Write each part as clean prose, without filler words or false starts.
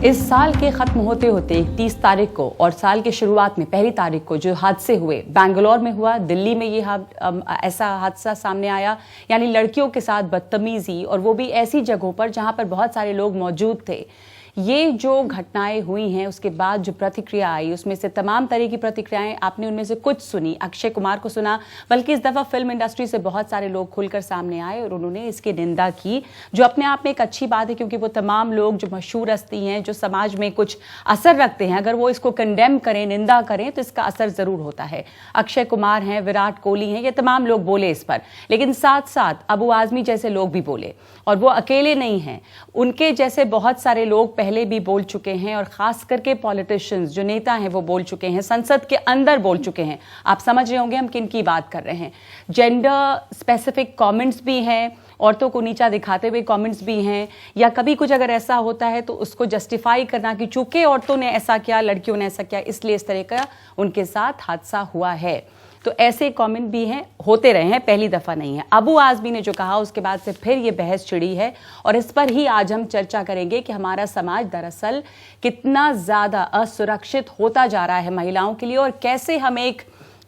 इस साल के खत्म होते होते 30 तारीख को और साल की शुरुआत में 1 तारीख को जो हादसे हुए, बेंगलोर में हुआ, दिल्ली में ये ऐसा हादसा सामने आया, यानी लड़कियों के साथ बदतमीजी, और वो भी ऐसी जगहों पर जहां पर बहुत सारे लोग मौजूद थे। ये जो घटनाएं हुई हैं उसके बाद जो प्रतिक्रिया आई, उसमें से तमाम तरह की प्रतिक्रियाएं आपने उनमें से कुछ सुनी, अक्षय कुमार को सुना, बल्कि इस दफा फिल्म इंडस्ट्री से बहुत सारे लोग खुलकर सामने आए और उन्होंने इसकी निंदा की, जो अपने आप में एक अच्छी बात है, क्योंकि वो तमाम लोग जो मशहूर हस्ती हैं, जो समाज में कुछ असर रखते हैं, अगर वो इसको कंडेम करें, निंदा करें, तो इसका असर जरूर होता है। अक्षय कुमार हैं, विराट कोहली हैं, ये तमाम लोग बोले इस पर, लेकिन साथ साथ अबू आजमी जैसे लोग भी बोले, और वो अकेले नहीं हैं, उनके जैसे बहुत सारे लोग पहले भी बोल चुके हैं, और खास करके पॉलिटिशियंस जो नेता हैं वो बोल चुके हैं, संसद के अंदर बोल चुके हैं। आप समझ रहे होंगे हम किन की बात कर रहे हैं। जेंडर स्पेसिफिक कमेंट्स भी हैं, औरतों को नीचा दिखाते हुए कमेंट्स भी हैं, या कभी कुछ अगर ऐसा होता है तो उसको जस्टिफाई करना कि चूंकि औरतों ने ऐसा किया, लड़कियों ने ऐसा किया, इसलिए इस तरह का उनके साथ हादसा हुआ है। तो ऐसे कमेंट भी हैं, होते रहे हैं, पहली दफा नहीं है। अबू आजमी ने जो कहा उसके बाद से फिर ये बहस छिड़ी है, और इस पर ही आज हम चर्चा करेंगे कि हमारा समाज दरअसल कितना ज्यादा असुरक्षित होता जा रहा है महिलाओं के लिए, और कैसे हम एक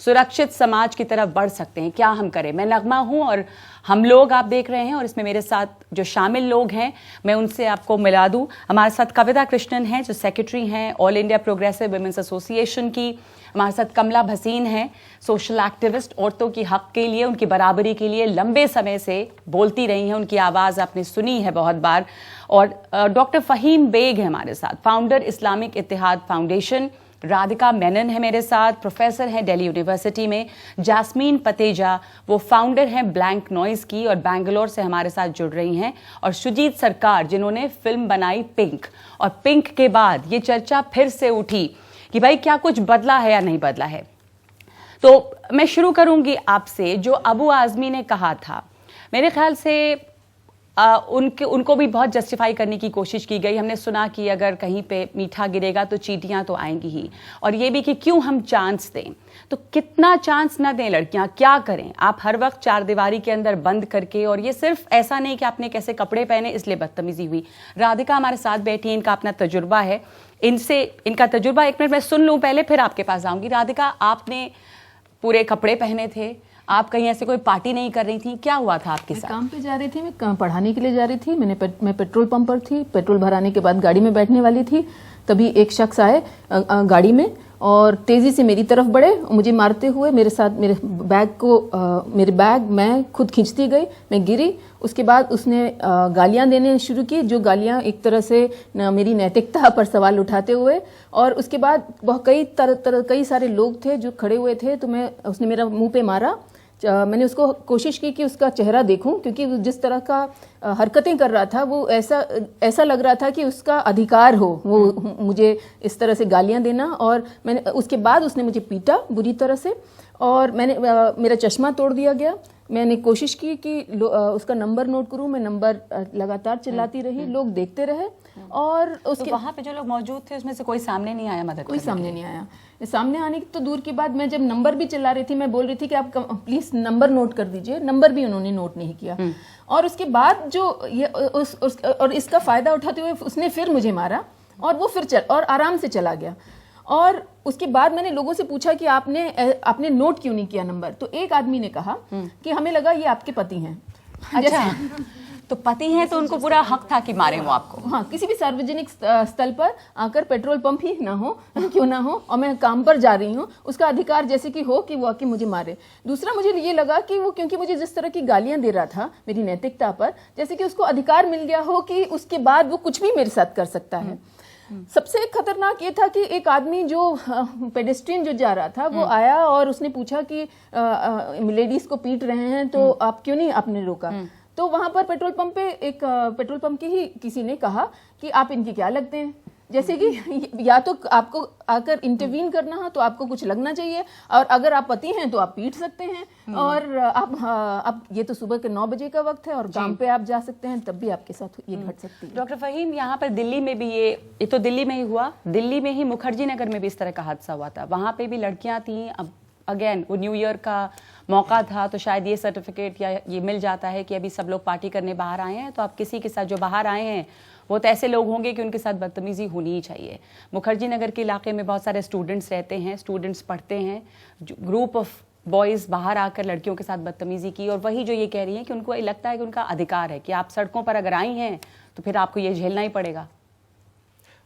सुरक्षित समाज की तरफ बढ़ सकते हैं, क्या हम करें। मैं नगमा हूं और हम लोग आप देख रहे हैं, और इसमें मेरे साथ जो शामिल लोग हैं मैं उनसे आपको मिला दूं। हमारे साथ कविता कृष्णन हैं जो सेक्रेटरी हैं All India Progressive Women's Association की। हमारे साथ कमला भसीन हैं, सोशल एक्टिविस्ट, औरतों की हक के लिए, उनकी बराबरी के लिए लंबे समय से बोलती रही हैं, उनकी आवाज़ आपने सुनी है बहुत बार। और डॉक्टर फ़हीम बेग है हमारे साथ, founder Islamic Ittehad foundation. Radhika Menon है मेरे साथ, प्रोफेसर हैं दिल्ली यूनिवर्सिटी में। जास्मीन पतेजा वो फाउंडर हैं ब्लैंक नॉइज की और बैंगलोर से हमारे साथ जुड़ रही हैं। और सुजीत सरकार जिन्होंने फिल्म बनाई पिंक, और पिंक के बाद ये चर्चा फिर से उठी कि भाई क्या कुछ बदला है या नहीं बदला है। तो मैं शुरू करूंगी आपसे, जो अबू आजमी ने कहा था, मेरे ख्याल से उनको भी बहुत जस्टिफाई करने की कोशिश की गई। हमने सुना कि अगर कहीं पे मीठा गिरेगा तो चींटियां तो आएंगी ही, और ये भी कि क्यों हम चांस दें, तो कितना चांस ना दें, लड़कियां क्या करें। आप हर वक्त चार दीवारी के अंदर बंद करके, और ये सिर्फ ऐसा नहीं कि आपने कैसे कपड़े पहने इसलिए बदतमीजी हुई। राधिका हमारे साथ बैठी, इनका अपना तजुर्बा है, इनका तजुर्बा 1 मिनट मैं सुन लूं पहले, फिर आपके पास आऊंगी। राधिका, आपने पूरे कपड़े पहने थे, आप कहीं ऐसे कोई पार्टी नहीं कर रही थी, क्या हुआ था आपके साथ? काम पे जा रही थी, मैं पढ़ाने के लिए जा रही थी। मैं पेट्रोल पंप पर थी, पेट्रोल भराने के बाद गाड़ी में बैठने वाली थी, तभी एक शख्स आए गाड़ी में और तेजी से मेरी तरफ बढ़े, मुझे मारते हुए मेरे बैग मैं खुद खींचती गई, मैं गिरी। उसके बाद उसने गालियां देने शुरू की, जो गालियां एक तरह से मेरी नैतिकता पर सवाल उठाते हुए, और उसके बाद बहुत कई सारे लोग थे जो खड़े हुए थे, तो उसने मेरा मुंह पे मारा। मैंने उसको कोशिश की कि उसका चेहरा देखूं, क्योंकि जिस तरह का हरकतें कर रहा था वो ऐसा लग रहा था कि उसका अधिकार हो वो मुझे इस तरह से गालियां देना। और मैंने उसके बाद उसने मुझे पीटा बुरी तरह से, और मेरा चश्मा तोड़ दिया गया। मैंने कोशिश की कि उसका नंबर नोट करूं, मैं नंबर लगातार चिल्लाती रही, लोग देखते रहे। और उसके तो वहां पे जो लोग मौजूद थे उसमें से कोई सामने नहीं आया मदद? कोई सामने नहीं आया। सामने आने की तो दूर की बात, मैं जब नंबर भी चिल्ला रही थी, मैं बोल रही थी कि आप प्लीज नंबर नोट कर दीजिए, नंबर भी उन्होंने नोट नहीं किया। और उसके बाद जो ये और इसका फायदा उठाते हुए उसने फिर मुझे मारा, और वो फिर और आराम से चला गया। और उसके बाद मैंने लोगों से पूछा कि आपने नोट क्यों नहीं किया नंबर, तो एक आदमी ने कहा कि हमें लगा ये आपके पति हैं। अच्छा, तो पति हैं तो उनको पूरा हक था कि मारे वो आपको? हाँ, किसी भी सार्वजनिक स्थल पर आकर, पेट्रोल पंप ही ना हो क्यों ना हो, और मैं काम पर जा रही हूँ, उसका अधिकार जैसे कि हो कि वो आके मुझे मारे। दूसरा, मुझे ये लगा कि वो, क्योंकि मुझे जिस तरह की गालियां दे रहा था मेरी नैतिकता पर, जैसे कि उसको अधिकार मिल गया हो कि उसके बाद वो कुछ भी मेरे साथ कर सकता है। सबसे खतरनाक ये था कि एक आदमी जो पेडेस्ट्रियन जो जा रहा था वो आया और उसने पूछा कि लेडीज को पीट रहे हैं तो आप क्यों नहीं आपने रोका। तो वहां पर पेट्रोल पंप के ही किसी ने कहा कि आप इनके क्या लगते हैं, जैसे कि या तो आपको आकर इंटरवीन करना है तो आपको कुछ लगना चाहिए, और अगर आप पति हैं तो आप पीट सकते हैं, और आप ये तो सुबह के 9 बजे का वक्त है और काम पे आप जा सकते हैं, तब भी आपके साथ ये घट सकती है। डॉक्टर फ़हीम, यहाँ पर दिल्ली में भी ये तो दिल्ली में ही हुआ, दिल्ली में ही मुखर्जी नगर में भी इस तरह का हादसा हुआ था, वहां पे भी लड़कियां थी। अब अगेन वो न्यू ईयर का मौका था, तो शायद ये सर्टिफिकेट या ये मिल जाता है कि अभी सब लोग पार्टी करने बाहर आए हैं, तो आप किसी के साथ जो बाहर आए हैं वो तो ऐसे लोग होंगे कि उनके साथ बदतमीजी होनी ही चाहिए। मुखर्जी नगर के इलाके में बहुत सारे स्टूडेंट्स रहते हैं, स्टूडेंट्स पढ़ते हैं, ग्रुप ऑफ बॉयज़ बाहर आकर लड़कियों के साथ बदतमीजी की, और वही जो ये कह रही हैं कि उनको लगता है कि उनका अधिकार है कि आप सड़कों पर अगर आई हैं तो फिर आपको ये झेलना ही पड़ेगा।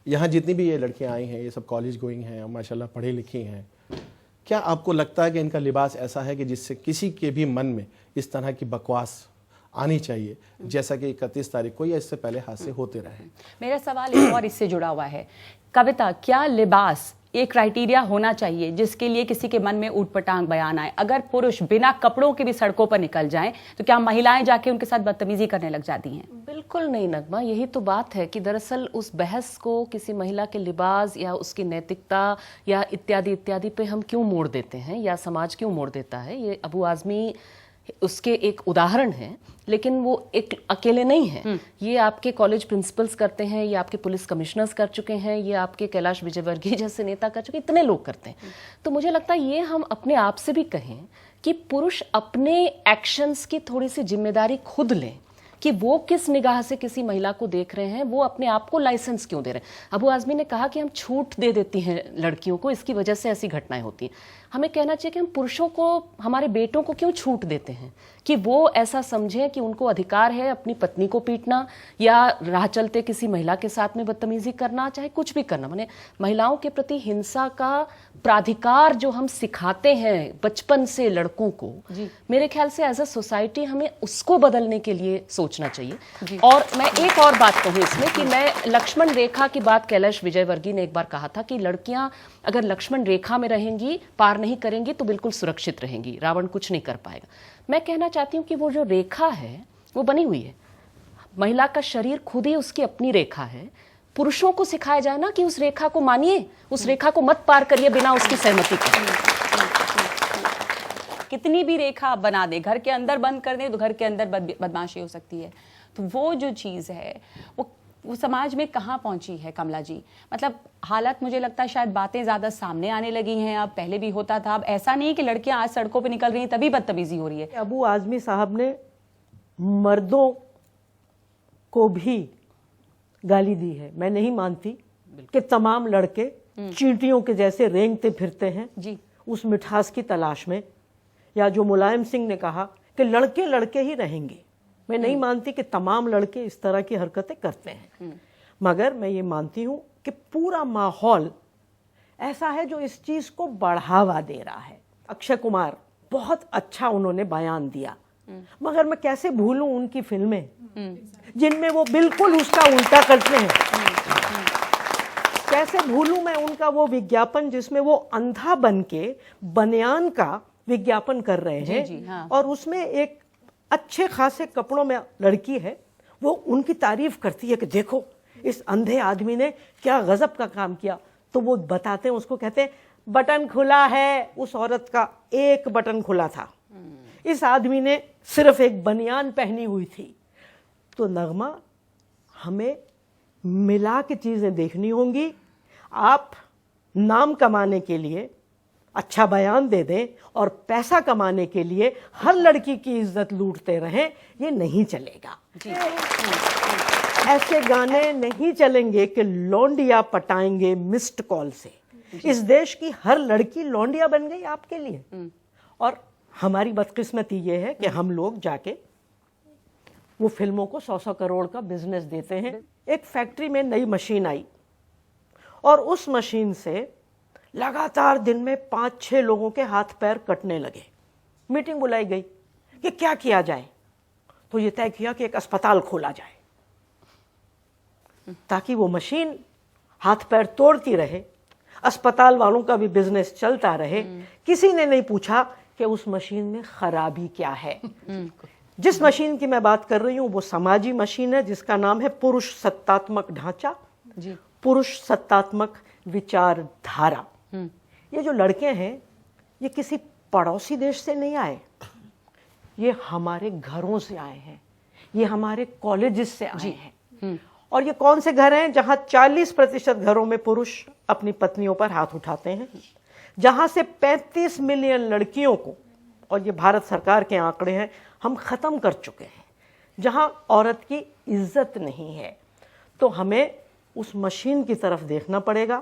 यहाँ जितनी भी ये लड़कियाँ आई हैं ये सब कॉलेज गोइंग हैं, माशाल्लाह पढ़ी लिखी हैं। क्या आपको लगता है कि इनका लिबास ऐसा है कि जिससे किसी के भी मन में इस तरह की बकवास आनी चाहिए, जैसा कि 31 तारीख को या इससे पहले हादसे होते रहे? मेरा सवाल एक और इससे जुड़ा हुआ है। कविता, क्या लिबास एक क्राइटेरिया होना चाहिए जिसके लिए किसी के मन में ऊटपटांग बयान आए? अगर पुरुष बिना कपड़ों के भी सड़कों पर निकल जाएं तो क्या महिलाएं जाके उनके साथ बदतमीजी करने लग जाती हैं? बिल्कुल नहीं नगमा, यही तो बात है कि दरअसल उस बहस को किसी महिला के लिबास या उसकी नैतिकता या इत्यादि इत्यादि पे हम क्यों मोड़ देते हैं, या समाज क्यों मोड़ देता है। ये अबू आज़मी उसके एक उदाहरण है, लेकिन वो एक अकेले नहीं है। ये आपके कॉलेज प्रिंसिपल्स करते हैं, ये आपके पुलिस कमिश्नर्स कर चुके हैं, ये आपके कैलाश विजयवर्गीय जैसे नेता कर चुके, इतने लोग करते हैं। तो मुझे लगता है ये हम अपने आप से भी कहें कि पुरुष अपने एक्शंस की थोड़ी सी जिम्मेदारी खुद लें कि वो किस निगाह से किसी महिला को देख रहे हैं, वो अपने आप को लाइसेंस क्यों दे रहे हैं। अबू आज़मी ने कहा कि हम छूट दे देती हैं लड़कियों को, इसकी वजह से ऐसी घटनाएं होती हैं। हमें कहना चाहिए कि हम पुरुषों को, हमारे बेटों को क्यों छूट देते हैं कि वो ऐसा समझें कि उनको अधिकार है अपनी पत्नी को पीटना या राह चलते किसी महिला के साथ में बदतमीजी करना, चाहे कुछ भी करना। माने महिलाओं के प्रति हिंसा का प्राधिकार जो हम सिखाते हैं बचपन से लड़कों को, मेरे ख्याल से एज अ सोसाइटी हमें उसको बदलने के लिए सोचना चाहिए। और मैं एक और बात कहूँ इसमें कि मैं लक्ष्मण रेखा की बात कैलाश विजयवर्गीय ने एक बार कहा था कि लड़कियां अगर लक्ष्मण रेखा में रहेंगी, पार नहीं करेंगी, तो बिल्कुल सुरक्षित रहेंगी, रावण कुछ नहीं कर पाएगा। मैं कहना चाहती हूँ कि वो जो रेखा है वो बनी हुई है, महिला का शरीर खुद ही उसकी अपनी रेखा है। पुरुषों को सिखाया जाए ना कि उस रेखा को मानिए, उस रेखा को मत पार करिए बिना उसकी सहमति के। कितनी भी रेखा आप बना दे, घर के अंदर बंद कर दे तो घर के अंदर बदमाशी हो सकती है। तो वो जो चीज़ है वो समाज में कहाँ पहुंची है कमला जी? मतलब हालत, मुझे लगता है शायद बातें ज़्यादा सामने आने लगी हैं, अब पहले भी होता था। अब ऐसा नहीं कि लड़कियां आज सड़कों पे निकल रही हैं तभी बदतमीजी हो रही है। अबू आज़मी साहब ने मर्दों को भी गाली दी है। मैं नहीं मानती कि तमाम लड़के चींटियों के जैसे रेंगते फिरते हैं जी उस मिठास की तलाश में, या जो मुलायम सिंह ने कहा कि लड़के लड़के ही रहेंगे। मैं नहीं मानती कि तमाम लड़के इस तरह की हरकतें करते हैं, मगर मैं ये मानती हूँ कि पूरा माहौल ऐसा है जो इस चीज़ को बढ़ावा दे रहा है। अक्षय कुमार, बहुत अच्छा उन्होंने बयान दिया, मगर मैं कैसे भूलूं उनकी फिल्में जिनमें वो बिल्कुल उसका उल्टा करते हैं। कैसे भूलूं मैं उनका वो विज्ञापन जिसमें वो अंधा बन के बनियान का विज्ञापन कर रहे हैं। जी, हाँ। और उसमें एक अच्छे खासे कपड़ों में लड़की है, वो उनकी तारीफ करती है कि देखो इस अंधे आदमी ने क्या गजब का काम किया। तो वो बताते हैं, उसको कहते हैं बटन खुला है। उस औरत का एक बटन खुला था, इस आदमी ने सिर्फ एक बनियान पहनी हुई थी। तो नगमा, हमें मिला के चीजें देखनी होंगी। आप नाम कमाने के लिए अच्छा बयान दे दें और पैसा कमाने के लिए हर लड़की की इज्जत लूटते रहें, ये नहीं चलेगा। ऐसे गाने नहीं चलेंगे कि लौंडिया पटाएंगे मिस्ड कॉल से। इस देश की हर लड़की लौंडिया बन गई आपके लिए। और हमारी बदकिस्मती ये है कि हम लोग जाके वो फिल्मों को 100-100 करोड़ का बिजनेस देते हैं। एक फैक्ट्री में नई मशीन आई और उस मशीन से लगातार दिन में 5-6 लोगों के हाथ पैर कटने लगे। मीटिंग बुलाई गई कि क्या किया जाए, तो ये तय किया कि एक अस्पताल खोला जाए ताकि वो मशीन हाथ पैर तोड़ती रहे, अस्पताल वालों का भी बिजनेस चलता रहे। किसी ने नहीं पूछा कि उस मशीन में खराबी क्या है। जिस मशीन की मैं बात कर रही हूं वो समाजी मशीन है जिसका नाम है पुरुष सत्तात्मक ढांचा, पुरुष सत्तात्मक विचारधारा। ये जो लड़के हैं ये किसी पड़ोसी देश से नहीं आए, ये हमारे घरों से आए हैं, ये हमारे कॉलेजेस से आए हैं। और ये कौन से घर हैं? जहां 40% घरों में पुरुष अपनी पत्नियों पर हाथ उठाते हैं, जहां से 35 मिलियन लड़कियों को, और ये भारत सरकार के आंकड़े हैं, हम खत्म कर चुके हैं, जहां औरत की इज्जत नहीं है। तो हमें उस मशीन की तरफ देखना पड़ेगा,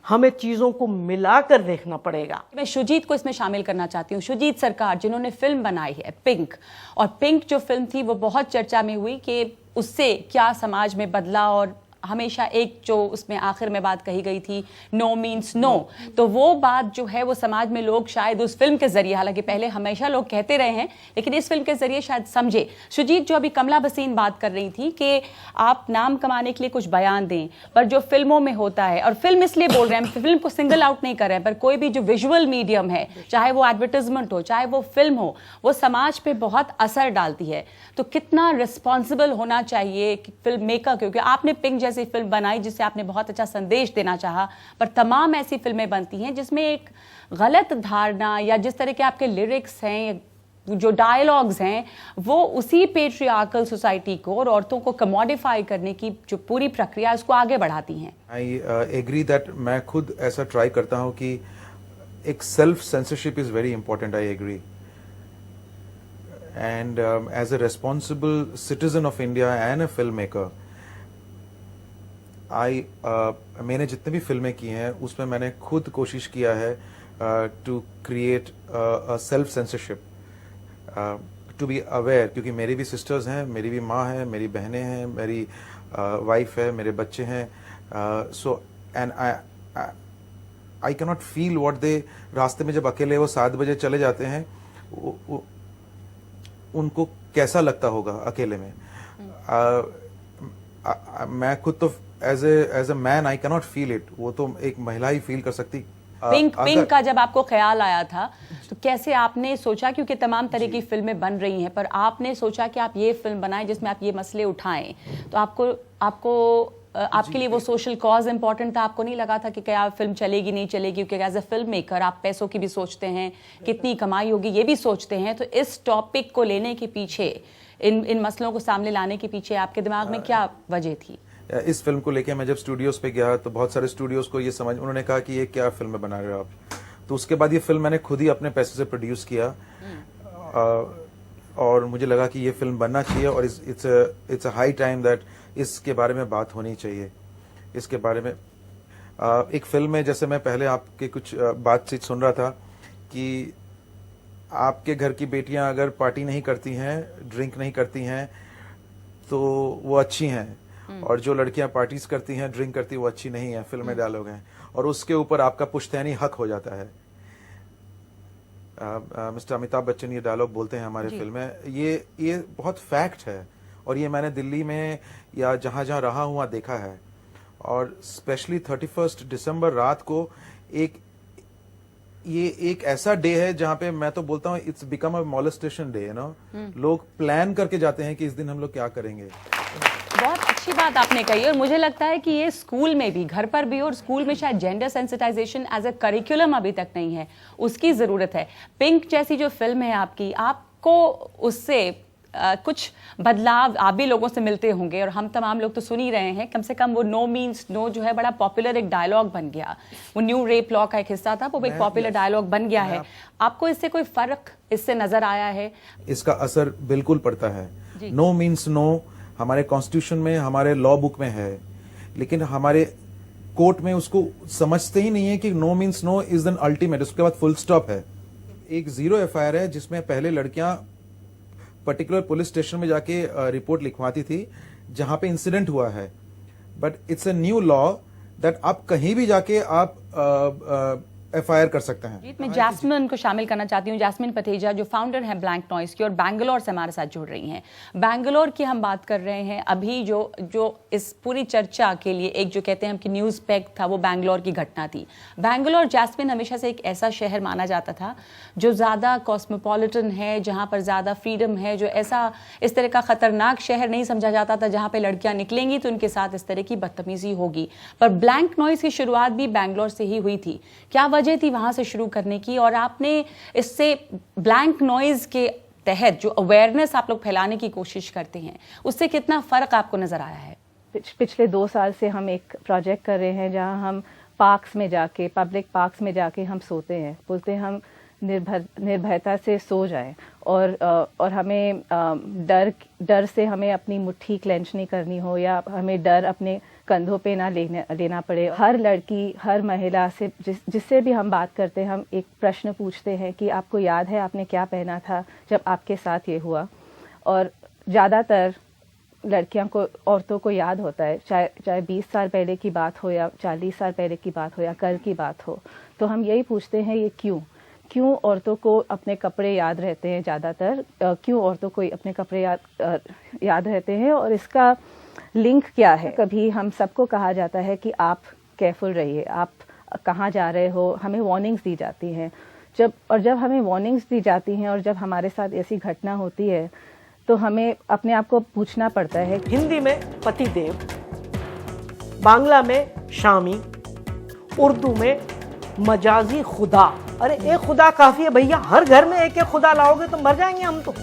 हमें चीजों को मिलाकर देखना पड़ेगा। मैं शुजीत को इसमें शामिल करना चाहती हूँ। शुजीत सरकार जिन्होंने फिल्म बनाई है पिंक, और पिंक जो फिल्म थी वो बहुत चर्चा में हुई कि उससे क्या समाज में बदला, और हमेशा एक जो उसमें आखिर में बात कही गई थी, नो मीन्स नो, तो वो बात जो है वो समाज में लोग शायद उस फिल्म के जरिए, हालांकि पहले हमेशा लोग कहते रहे हैं, लेकिन इस फिल्म के जरिए शायद समझे। शुजीत, जो अभी कमला भसीन बात कर रही थी कि आप नाम कमाने के लिए कुछ बयान दें, पर जो फिल्मों में होता है, और फिल्म इसलिए बोल रहे हैं, फिल्म को सिंगल आउट नहीं कर रहे हैं, पर कोई भी जो विजुअल मीडियम है, चाहे वो एडवर्टाइजमेंट हो, चाहे वो फिल्म हो, वो समाज पे बहुत असर डालती है। तो कितना रिस्पॉन्सिबल होना चाहिए फिल्म मेकर, क्योंकि आपने पिंक जैसी फिल्म बनाई जिससे आपने बहुत अच्छा संदेश देना चाहा, पर तमाम ऐसी फिल्में बनती हैं जिसमें एक गलत धारणा या जिस तरह के आपके लिरिक्स हैं, जो डायलॉग्स हैं, वो उसी पेट्रियार्कल सोसाइटी को और औरतों को कमोडिफाई करने की जो पूरी प्रक्रिया है उसको आगे बढ़ाती हैं। आई एग्री दैट मैं खुद ऐसा ट्राई करता हूं कि एक self censorship is very important, I agree, and as a responsible citizen of India and a film maker, मैंने जितने भी फिल्में की हैं उसमें मैंने खुद कोशिश किया है to create a self censorship, to be aware, क्योंकि मेरी भी सिस्टर्स हैं, मेरी भी माँ है, मेरी बहनें हैं, मेरी वाइफ है, मेरे बच्चे हैं, so and I can not feel what they, रास्ते में जब अकेले वो 7 बजे चले जाते हैं, उनको कैसा लगता होगा अकेले में। मैं खुद तो as a man I can not feel it, वो तो एक महिला ही फील कर सकती। पिंक का जब आपको ख्याल आया था तो कैसे आपने सोचा, क्योंकि तमाम तरह की फिल्में बन रही हैं, पर आपने सोचा कि आप ये फिल्म बनाएं जिसमें आप ये मसले उठाएं, तो आपके लिए वो सोशल कॉज इंपॉर्टेंट था? आपको नहीं लगा था कि क्या फिल्म चलेगी नहीं चलेगी? क्योंकि एज अ फिल्म मेकर आप पैसों की भी सोचते हैं, कितनी कमाई होगी ये भी सोचते हैं, तो इस टॉपिक को लेने के पीछे, इन मसलों को सामने लाने के पीछे आपके दिमाग में क्या वजह थी? इस फिल्म को लेके मैं जब स्टूडियोज पे गया तो बहुत सारे स्टूडियोज को ये समझ, उन्होंने कहा कि ये क्या फिल्म बना रहे हो आप, तो उसके बाद ये फिल्म मैंने खुद ही अपने पैसे से प्रोड्यूस किया, और मुझे लगा कि ये फिल्म बनना चाहिए, और it's a high time that इसके बारे में बात होनी चाहिए। इसके बारे में एक फिल्म में, जैसे मैं पहले आपके कुछ बातचीत सुन रहा था कि आपके घर की बेटियां अगर पार्टी नहीं करती हैं, ड्रिंक नहीं करती हैं, तो वो अच्छी हैं, और जो लड़कियां पार्टीज करती हैं, ड्रिंक करती हैं, वो अच्छी नहीं है, फिल्म में डायलॉग हैं, और उसके ऊपर आपका पुश्तैनी हक हो जाता है। मिस्टर अमिताभ बच्चन ये डायलॉग बोलते हैं हमारे फिल्म में, ये बहुत फैक्ट है, और ये मैंने दिल्ली में या जहां जहां रहा हुआ देखा है, और स्पेशली 31 दिसंबर रात को ये एक ऐसा डे है जहां पे मैं तो बोलता हूँ it's become a molestation day, लोग प्लान करके जाते हैं कि इस दिन हम लोग क्या करेंगे। बहुत अच्छी बात आपने कही, और मुझे लगता है कि ये स्कूल में भी, घर पर भी, और स्कूल में शायद gender sensitisation as a curriculum अभी तक नहीं है, उसकी जरूरत है। पिंक जैसी जो फिल्म है आपकी, आपको उससे कुछ बदलाव, आप भी लोगों से मिलते होंगे, और हम तमाम लोग तो सुन ही रहे हैं, कम से कम वो नो मीन्स नो जो है बड़ा पॉपुलर एक डायलॉग बन गया, वो न्यू रेप लॉ का एक हिस्सा था, वो एक पॉपुलर डायलॉग बन गया है। आपको इससे कोई फर्क इससे नजर आया है? इसका असर बिल्कुल पड़ता है। नो मीन्स नो हमारे कॉन्स्टिट्यूशन में, हमारे लॉ बुक में है, लेकिन हमारे कोर्ट में उसको समझते ही नहीं है कि no means no is an ultimate, उसके बाद फुल स्टॉप है। एक 0 FIR है जिसमें पहले लड़कियां पर्टिकुलर पुलिस स्टेशन में जाके रिपोर्ट लिखवाती थी जहां पे इंसिडेंट हुआ है, but it's a new law that आप कहीं भी जाके आप FIR कर सकते हैं। मैं जैस्मिन को शामिल करना चाहती हूँ, जैस्मिन पटेजा जो फाउंडर हैं ब्लैंक नॉइज की, और बैंगलोर से हमारे साथ जुड़ रही हैं। बैंगलोर की हम बात कर रहे हैं अभी, जो इस पूरी चर्चा के लिए एक जो कहते हैं हम कि न्यूज़ पैक था, वो बैंगलोर की घटना थी। बैंगलोर, जैस्मिन, हमेशा से एक ऐसा शहर माना जाता था जो ज़्यादा कॉस्मोपॉलिटन है, जहाँ पर ज़्यादा फ्रीडम है, जो इस तरह का ख़तरनाक शहर नहीं समझा जाता था जहाँ पर लड़कियाँ निकलेंगी तो उनके साथ इस तरह की बदतमीजी होगी। पर ब्लैंक नॉइज की शुरुआत भी बैंगलोर से ही हुई थी। क्या वजह थी वहां से शुरू करने की, और आपने इससे ब्लैंक नॉइज के तहत जो अवेयरनेस आप लोग फैलाने की कोशिश करते हैं, उससे कितना फर्क आपको नजर आया है? पिछले 2 साल से हम एक प्रोजेक्ट कर रहे हैं जहां हम पार्क्स में जाके, पब्लिक पार्क्स में जाके हम सोते हैं, बोलते हैं हम निर्भयता से सो जाएं और हमें डर से हमें अपनी मुट्ठी क्लेंच नहीं करनी हो या हमें डर अपने कंधों पे ना लेना पड़े। हर लड़की, हर महिला से जिससे भी हम बात करते हैं, हम एक प्रश्न पूछते हैं कि आपको याद है आपने क्या पहना था जब आपके साथ ये हुआ। और ज़्यादातर लड़कियों को, औरतों को याद होता है, चाहे 20 साल पहले की बात हो या 40 साल पहले की बात हो या कल की बात हो। तो हम यही पूछते हैं, ये क्यों औरतों को अपने कपड़े याद रहते हैं ज़्यादातर, क्यों औरतों को अपने कपड़े याद रहते हैं और इसका लिंक क्या है। कभी हम सबको कहा जाता है कि आप केयरफुल रहिए, आप कहाँ जा रहे हो, हमें वार्निंग्स दी जाती हैं। जब हमें वार्निंग्स दी जाती हैं और जब हमारे साथ ऐसी घटना होती है तो हमें अपने आप को पूछना पड़ता है। हिंदी में पतिदेव, बांग्ला में शामी, उर्दू में मजाजी खुदा। अरे एक खुदा काफी है भैया, हर घर में एक एक खुदा लाओगे तो मर जाएंगे हम तो।